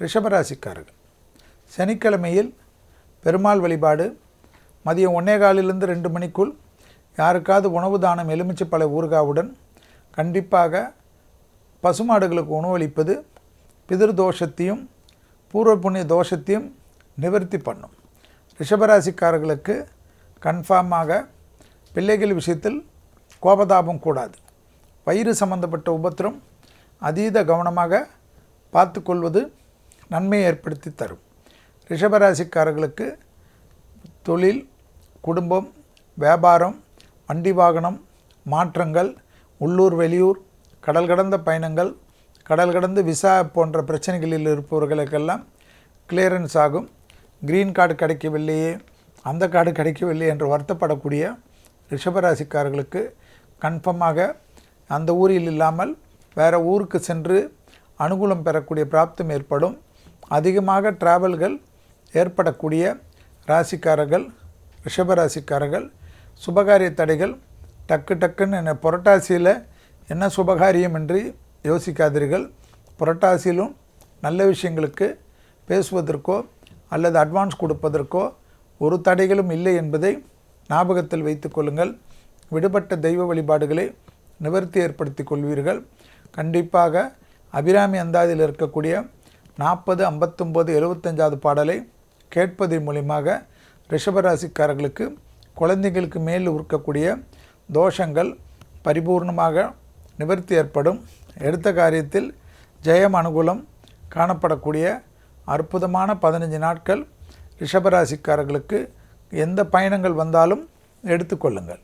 ரிஷபராசிக்காரர்கள் சனிக்கிழமையில் பெருமாள் வழிபாடு மதியம் 1:15 2 மணிக்குள் யாருக்காவது உணவு தானம் எலுமிச்சைப்பழ ஊறுகாவுடன் கண்டிப்பாக பசுமாடுகளுக்கு உணவளிப்பது பிதிர் தோஷத்தையும் பூர்வ புண்ணிய தோஷத்தையும் நிவர்த்தி பண்ணும். ரிஷபராசிக்காரர்களுக்கு கன்ஃபார்மாக பிள்ளைகள் விஷயத்தில் கோபதாபம் கூடாது. வயிறு சம்பந்தப்பட்ட உபத்திரம் அதீத கவனமாக பார்த்து கொள்வது நன்மையை ஏற்படுத்தி தரும். ரிஷபராசிக்காரர்களுக்கு தொழில், குடும்பம், வியாபாரம், வண்டி வாகனம் மாற்றங்கள், உள்ளூர் வெளியூர், கடல் கடந்த பயணங்கள், கடல் கடந்து விசா போன்ற பிரச்சனைகளில் இருப்பவர்களுக்கெல்லாம் கிளியரன்ஸ் ஆகும். க்ரீன் கார்டு கிடைக்கவில்லையே, அந்த கார்டு கிடைக்கவில்லை என்று வருத்தப்படக்கூடிய ரிஷபராசிக்காரர்களுக்கு கன்ஃபார்மாக அந்த ஊரில் இல்லாமல் வேறு ஊருக்கு சென்று அனுகூலம் பெறக்கூடிய பிராப்தம் ஏற்படும். அதிகமாக டிராவல்கள் ஏற்படக்கூடிய ராசிக்காரர்கள் ரிஷபராசிக்காரர்கள். சுபகாரிய தடைகள் டக்குன்னு என்ன புரட்டாசியில் என்ன சுபகாரியம் என்று யோசிக்காதீர்கள். புரட்டாசியிலும் நல்ல விஷயங்களுக்கு பேசுவதற்கோ அல்லது அட்வான்ஸ் கொடுப்பதற்கோ ஒரு தடைகளும் இல்லை என்பதை ஞாபகத்தில் வைத்து கொள்ளுங்கள். விடுபட்ட தெய்வ வழிபாடுகளை நிவர்த்தி ஏற்படுத்தி கொள்வீர்கள். கண்டிப்பாக அபிராமி அந்தாதியில் இருக்கக்கூடிய 40, 59, 75வது பாடலை கேட்பதன் மூலியமாக ரிஷபராசிக்காரர்களுக்கு குழந்தைகளுக்கு மேல் இருக்கக்கூடிய தோஷங்கள் பரிபூர்ணமாக நிவர்த்தி ஏற்படும். எடுத்த காரியத்தில் ஜெயம் அனுகூலம் காணப்படக்கூடிய அற்புதமான 15 நாட்கள் ரிஷபராசிக்காரர்களுக்கு எந்த பயணங்கள் வந்தாலும் எடுத்துக்கொள்ளுங்கள்.